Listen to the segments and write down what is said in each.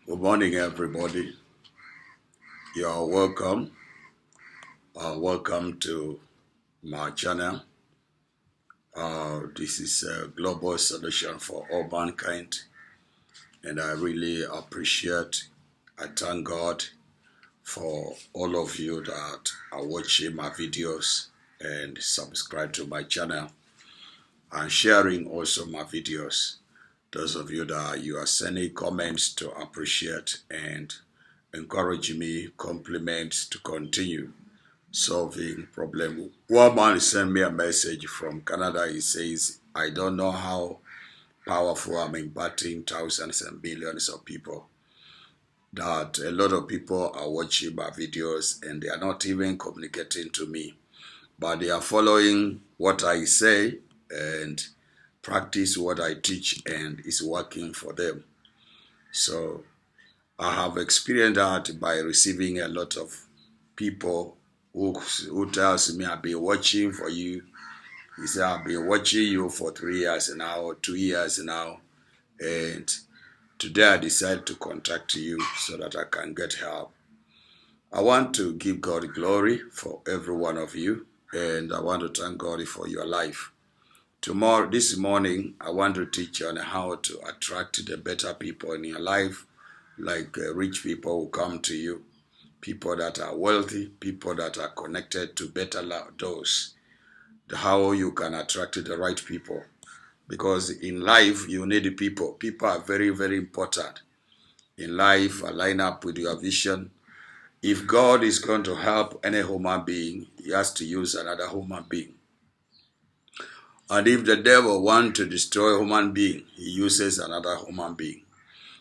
Good morning, everybody. You are welcome. Welcome to my channel. This is a global solution for all mankind, and I really appreciate. I thank God for all of you that are watching my videos and subscribe to my channel and sharing also my videos. Those of you that you are sending comments to appreciate and encourage me, compliments to continue solving problem. One man sent me a message from Canada. He says, I don't know how powerful I'm impacting thousands and millions of people. That a lot of people are watching my videos and they are not even communicating to me, but they are following what I say and practice what I teach, and it's working for them. So I have experienced that by receiving a lot of people who tells me I've been watching for you. He said, I've been watching you for 3 years now, or 2 years now, and today I decided to contact you so that I can get help. I want to give God glory for every one of you, and I want to thank God for your life. This morning, I want to teach you on how to attract the better people in your life, like rich people who come to you, people that are wealthy, people that are connected to better doors. How you can attract the right people. Because in life, you need people. People are very, very important. In life, line up with your vision. If God is going to help any human being, he has to use another human being. And if the devil wants to destroy a human being, he uses another human being.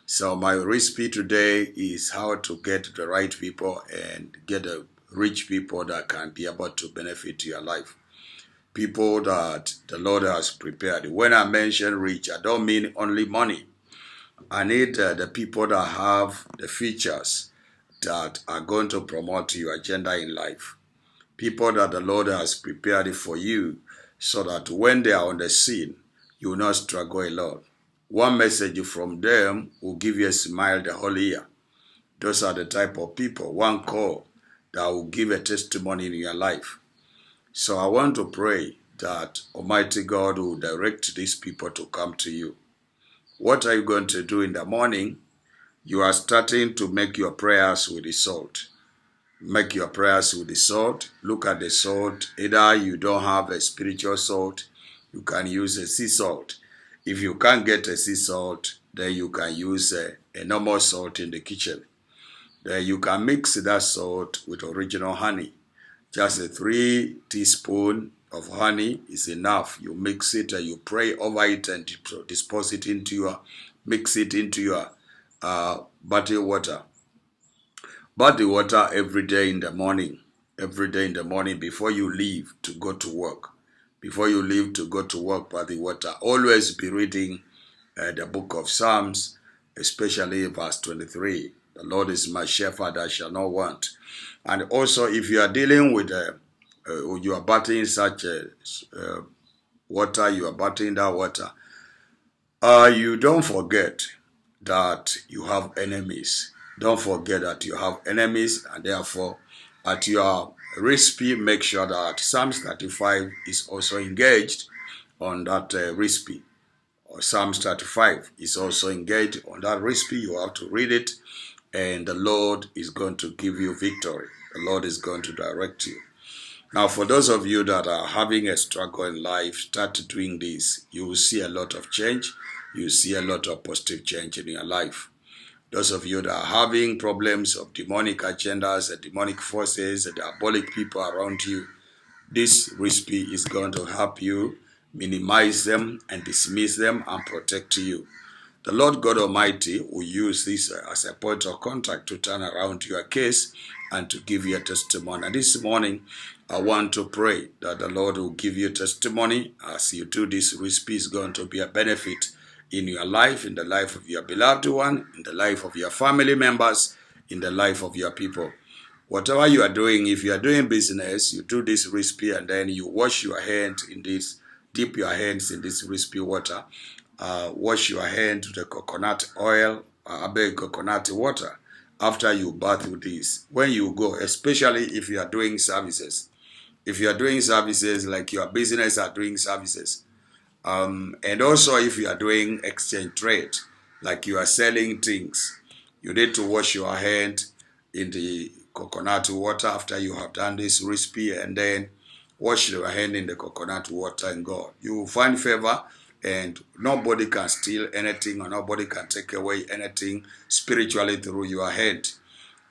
So my recipe today is how to get the right people and get the rich people that can be able to benefit your life. People that the Lord has prepared. When I mention rich, I don't mean only money. I need the people that have the features that are going to promote your agenda in life. People that the Lord has prepared for you so that when they are on the scene, you will not struggle alone. One message from them will give you a smile the whole year. Those are the type of people, one call that will give a testimony in your life. So I want to pray that Almighty God will direct these people to come to you. What are you going to do in the morning? You are starting to make your prayers with the salt. Make your prayers with the salt. Look at the salt. Either you don't have a spiritual salt, you can use a sea salt. If you can't get a sea salt, then you can use a normal salt in the kitchen. Then you can mix that salt with original honey. Just a 3 teaspoons of honey is enough. You mix it and you pray over it and dispose it mix it into your bottled water. Bottled water every day in the morning. Every day in the morning before you leave to go to work. Before you leave to go to work, bottled water. Always be reading the book of Psalms, especially verse 23. The Lord is my shepherd, I shall not want. And also, if you are dealing with, you are battling such water, you are battling that water, you don't forget that you have enemies. Don't forget that you have enemies, and therefore, at your recipe, make sure that Psalms 35 is also engaged on that recipe. Or Psalms 35 is also engaged on that recipe. You have to read it, and the Lord is going to give you victory. The Lord is going to direct you. Now, for those of you that are having a struggle in life, start doing this. You will see a lot of change. You will see a lot of positive change in your life. Those of you that are having problems of demonic agendas, and demonic forces, and diabolic people around you, this recipe is going to help you minimize them and dismiss them and protect you. The Lord God Almighty will use this as a point of contact to turn around your case and to give you a testimony. And this morning, I want to pray that the Lord will give you testimony as you do this recipe. Is going to be a benefit in your life, in the life of your beloved one, in the life of your family members, in the life of your people. Whatever you are doing, if you are doing business, you do this recipe and then you wash your hands in this, dip your hands in this recipe water. Wash your hand with the coconut oil coconut water after you bath with this. When you go, especially if you are doing services. If you are doing services like your business are doing services, and also if you are doing exchange trade, like you are selling things, you need to wash your hand in the coconut water after you have done this recipe, and then wash your hand in the coconut water and go. You will find favor, and nobody can steal anything or nobody can take away anything spiritually through your hand.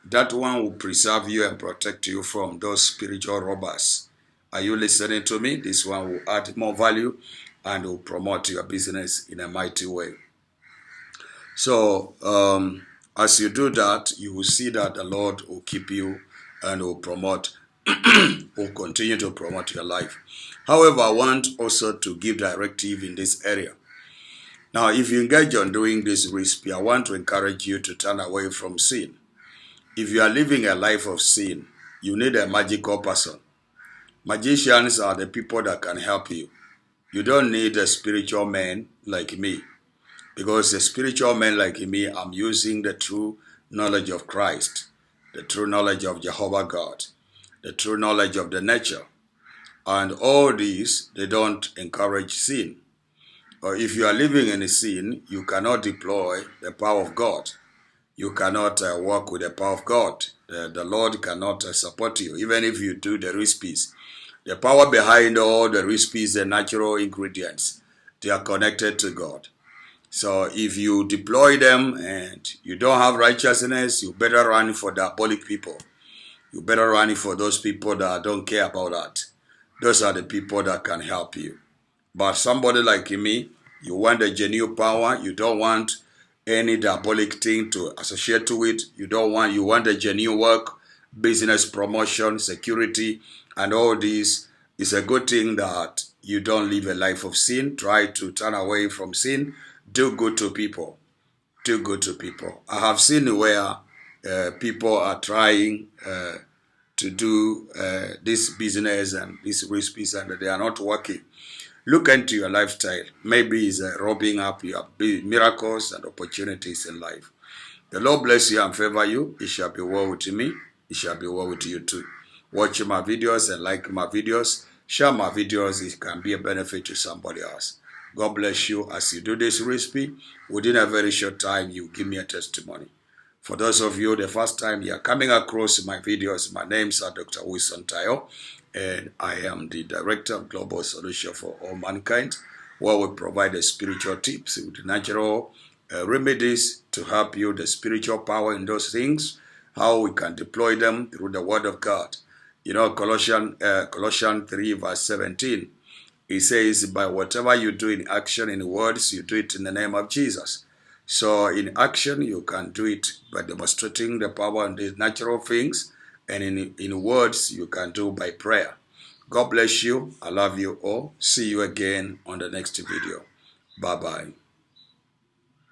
That one will preserve you and protect you from those spiritual robbers. Are you listening to me? This one will add more value and will promote your business in a mighty way. So, as you do that, you will see that the Lord will keep you and will promote, will continue to promote your life. However, I want also to give directive in this area. Now, if you engage on doing this recipe, I want to encourage you to turn away from sin. If you are living a life of sin, you need a magical person. Magicians are the people that can help you. You don't need a spiritual man like me, because a spiritual man like me, I'm using the true knowledge of Christ, the true knowledge of Jehovah God, the true knowledge of the nature. And all these, they don't encourage sin. Or if you are living in a sin, you cannot deploy the power of God. You cannot work with the power of God. The Lord cannot support you, even if you do the recipes. The power behind all the recipes, the natural ingredients, they are connected to God. So if you deploy them and you don't have righteousness, you better run for diabolic people. You better run for those people that don't care about that. Those are the people that can help you. But somebody like me, you want a genuine power. You don't want any diabolic thing to associate to it. You want a genuine work, business promotion, security, and all this. It's a good thing that you don't live a life of sin. Try to turn away from sin. Do good to people. Do good to people. I have seen where people are trying to do this business and these recipes, and they are not working. Look into your lifestyle. Maybe it's robbing up your miracles and opportunities in life. The Lord bless you and favor you. It shall be well with me. It shall be well with you too. Watch my videos and like my videos. Share my videos. It can be a benefit to somebody else. God bless you as you do this recipe. Within a very short time, you give me a testimony. For those of you, the first time you are coming across my videos, my name is Dr. Wilson Tayo, and I am the Director of Global Solution for All Mankind, where we provide the spiritual tips with natural remedies to help you, the spiritual power in those things, how we can deploy them through the Word of God. You know, Colossians 3 verse 17, it says, by whatever you do in action, in words, you do it in the name of Jesus. So in action, you can do it by demonstrating the power and the natural things, and in words, you can do by prayer. God bless you. I love you all. See you again on the next video. Bye-bye.